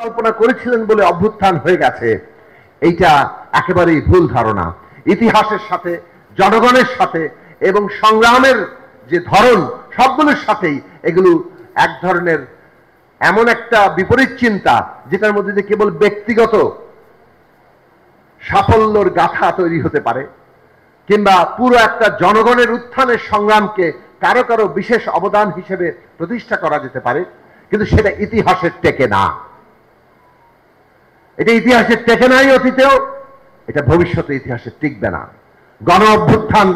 কল্পনা করেছিলেন বলে অভ্যুত্থান হয়ে গেছে, এইটা একেবারেই ভুল ধারণা। ইতিহাসের সাথে, জনগণের সাথে এবং সংগ্রামের যে ধরন, সবগুলোর সাথেই এগুলো এক ধরনের এমন একটা বিপরীত চিন্তা যেটার মধ্যে যে কেবল ব্যক্তিগত সাফল্যর গাথা তৈরি হতে পারে, কিংবা পুরো একটা জনগণের উত্থানের সংগ্রামকে কারো কারো বিশেষ অবদান হিসেবে প্রতিষ্ঠা করা যেতে পারে, কিন্তু সেটা ইতিহাসের টেকে না। এটা ইতিহাসের টেকে নাই অতীতেও, এটা ভবিষ্যতে ইতিহাসে টিকবে না। গণ অভ্যুত্থান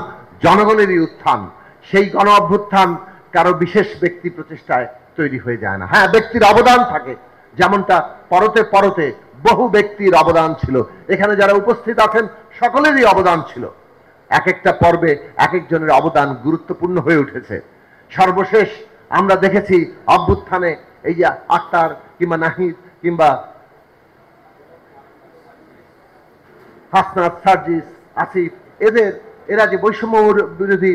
জনগণেরই উত্থান। সেই গণ অভ্যুত্থান কারো বিশেষ ব্যক্তি প্রচেষ্টায় তৈরি হয়ে যায় না। হ্যাঁ, ব্যক্তির অবদান থাকে, যেমনটা পরতে পরতে বহু ব্যক্তির অবদান ছিল। এখানে যারা উপস্থিত আছেন সকলেরই অবদান ছিল। এক একটা পর্বে এক একজনের অবদান গুরুত্বপূর্ণ হয়ে উঠেছে। সর্বশেষ আমরা দেখেছি অভ্যুত্থানে এই যে আক্তার কিংবা নাহিদ কিংবা হাসনাত, সার্জিস, আসিফ, এরা যে বৈষম্য বিরোধী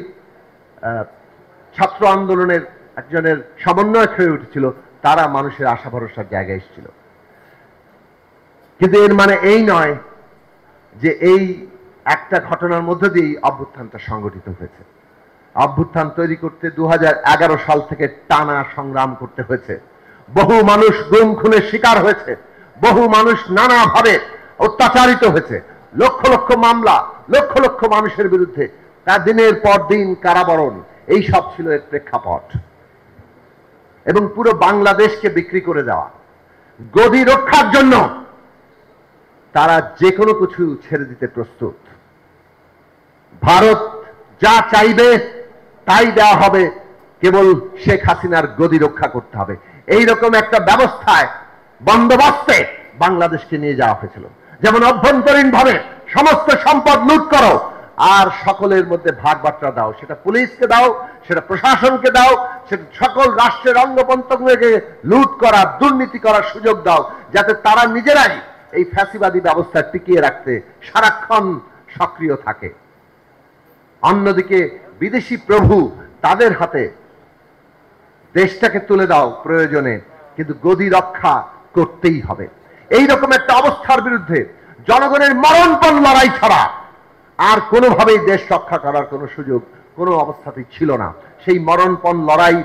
ছাত্র আন্দোলনের একজনের সমন্বয়ক হয়ে উঠেছিল, তারা মানুষের আশা ভরসার জায়গায় এসেছিল। কিন্তু এর মানে এই নয় যে এই একটা ঘটনার মধ্য দিয়েই অভ্যুত্থানটা সংগঠিত হয়েছে। অভ্যুত্থান তৈরি করতে 2011 সাল থেকে টানা সংগ্রাম করতে হয়েছে। বহু মানুষ গুম খুনের শিকার হয়েছে, বহু মানুষ নানাভাবে অত্যাচারিত হয়েছে, লক্ষ লক্ষ মামলা, লক্ষ লক্ষ মানুষের বিরুদ্ধে তা দিনের পর দিন কারাবরণ, এই সব ছিল এর প্রেক্ষাপট। এবং পুরো বাংলাদেশকে বিক্রি করে দেওয়া, গদি রক্ষার জন্য তারা যে কোনো কিছু ছেড়ে দিতে প্রস্তুত। ভারত যা চাইবে তাই দেওয়া হবে, কেবল শেখ হাসিনার গদি রক্ষা করতে হবে। এইরকম একটা ব্যবস্থায়, বন্দোবস্তে বাংলাদেশকে নিয়ে যাওয়া হয়েছিল। যেমন অভ্যন্তরীণ ভাবে সমস্ত সম্পদ লুট করো আর সকলের মধ্যে ভাগ বাট্রা দাও, সেটা পুলিশকে দাও, সেটা প্রশাসনকে দাও, সেটা সকল রাষ্ট্রের অঙ্গপ্রত্যঙ্গকে লুট করার, দুর্নীতি করার সুযোগ দাও, যাতে তারা নিজেরাই এই ফ্যাসিবাদী ব্যবস্থা টিকিয়ে রাখতে সারাক্ষণ সক্রিয় থাকে। অন্যদিকে বিদেশি প্রভু তাদের হাতে দেশটাকে তুলে দাও প্রয়োজনে, কিন্তু গদি রক্ষা করতেই হবে। এইরকম একটা অবস্থার বিরুদ্ধে জনগণের মরণপণ লড়াই ছাড়া আর কোনোভাবেই দেশ রক্ষা করার কোনো সুযোগ কোনো অবস্থাতেই ছিল না। সেই মরণপণ লড়াই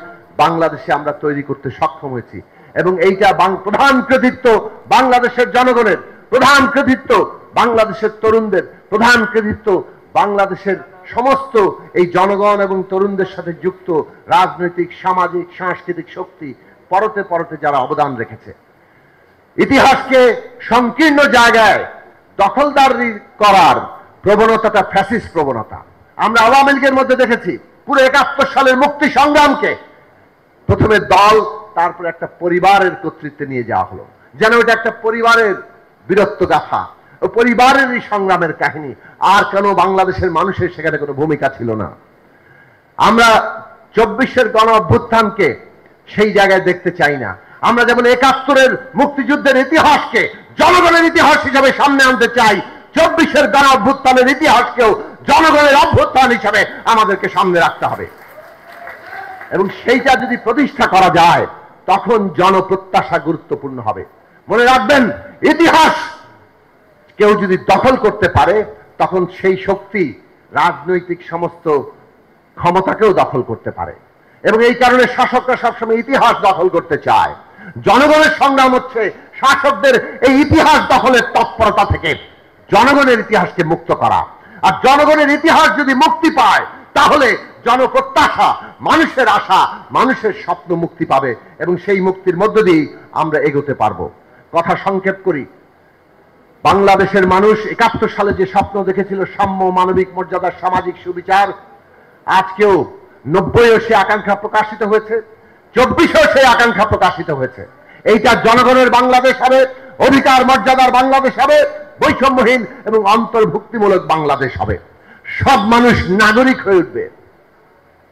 বাংলাদেশে আমরা তৈরি করতে সক্ষম হয়েছি, এবং এইটা প্রধান কৃতিত্ব বাংলাদেশের জনগণের, প্রধান কৃতিত্ব বাংলাদেশের তরুণদের, প্রধান কৃতিত্ব বাংলাদেশের সমস্ত এই জনগণ এবং তরুণদের সাথে যুক্ত রাজনৈতিক, সামাজিক, সাংস্কৃতিক শক্তি পরতে পরতে যারা অবদান রেখেছে। ইতিহাসকে সংকীর্ণ জায়গায় দখলদারি করার প্রবণতাটা ফ্যাসিস্ট প্রবণতা। আমরা আওয়ামী লীগের মধ্যে দেখেছি পুরো 71 সালের মুক্তি সংগ্রামকে প্রথমে দল, তারপর একটা পরিবারের কর্তৃত্বে নিয়ে যাওয়া হলো, যেন এটা একটা পরিবারের বীরত্ব গাথা, ও পরিবারেরই সংগ্রামের কাহিনী, আর কেন বাংলাদেশের মানুষের সেখানে কোনো ভূমিকা ছিল না। আমরা 24-এর গণ অভ্যুত্থানকে সেই জায়গায় দেখতে চাই না। আমরা যেমন 71-এর মুক্তিযুদ্ধের ইতিহাসকে জনগণের ইতিহাস হিসাবে সামনে আনতে চাই, 24-এর গণ অভ্যুত্থানের ইতিহাসকেও জনগণের অভ্যুত্থান হিসাবে আমাদেরকে সামনে রাখতে হবে। এবং সেইটা যদি প্রতিষ্ঠা করা যায়, তখন জনপ্রত্যাশা গুরুত্বপূর্ণ হবে। মনে রাখবেন, ইতিহাস কেউ যদি দখল করতে পারে, তখন সেই শক্তি রাজনৈতিক সমস্ত ক্ষমতাকেও দখল করতে পারে। এবং এই কারণে শাসকরা সবসময় ইতিহাস দখল করতে চায়। জনগণের সংগ্রাম হচ্ছে শাসকদের এই ইতিহাস দখলের তৎপরতা থেকে জনগণের ইতিহাসকে মুক্ত করা। আর জনগণের ইতিহাস যদি মুক্তি পায়, তাহলে জনপ্রত্যাশা, মানুষের আশা, মানুষের স্বপ্ন মুক্তি পাবে, এবং সেই মুক্তির মধ্য দিয়ে আমরা এগোতে পারবো। কথা সংক্ষেপ করি, বাংলাদেশের মানুষ 71 সালে যে স্বপ্ন দেখেছিল, সাম্য, মানবিক মর্যাদা, সামাজিক সুবিচার, আজকেও 90-এও সে আকাঙ্ক্ষা প্রকাশিত হয়েছে, 24-এও সেই আকাঙ্ক্ষা প্রকাশিত হয়েছে। এইটা জনগণের বাংলাদেশ হবে, অধিকার মর্যাদার বাংলাদেশ হবে, বৈষম্যহীন এবং অন্তর্ভুক্তিমূলক বাংলাদেশ হবে। সব মানুষ নাগরিক হয়ে উঠবে।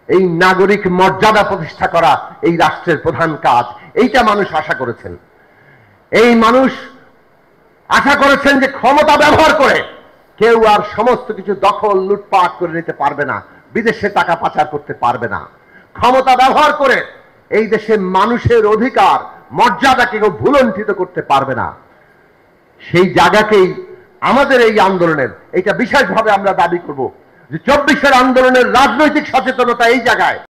এই নাগরিক মর্যাদা প্রতিষ্ঠা করা এই রাষ্ট্রের প্রধান কাজ। এইটা মানুষ আশা করেছেন। এই মানুষ আশা করেছেন যে ক্ষমতা ব্যবহার করে কেউ আর সমস্ত কিছু দখল, লুটপাট করে নিতে পারবে না, বিদেশে টাকা পাচার করতে পারবে না। ক্ষমতা ব্যবহার করে এই দেশে মানুষের অধিকার, মর্যাদাকে কেউ ভুলণ্ঠিত করতে পারবে না। সেই জায়গাকেই আমাদের এই আন্দোলনের, এটা বিশেষভাবে আমরা দাবি করব যে 24-এর আন্দোলনের রাজনৈতিক সচেতনতা এই জায়গায়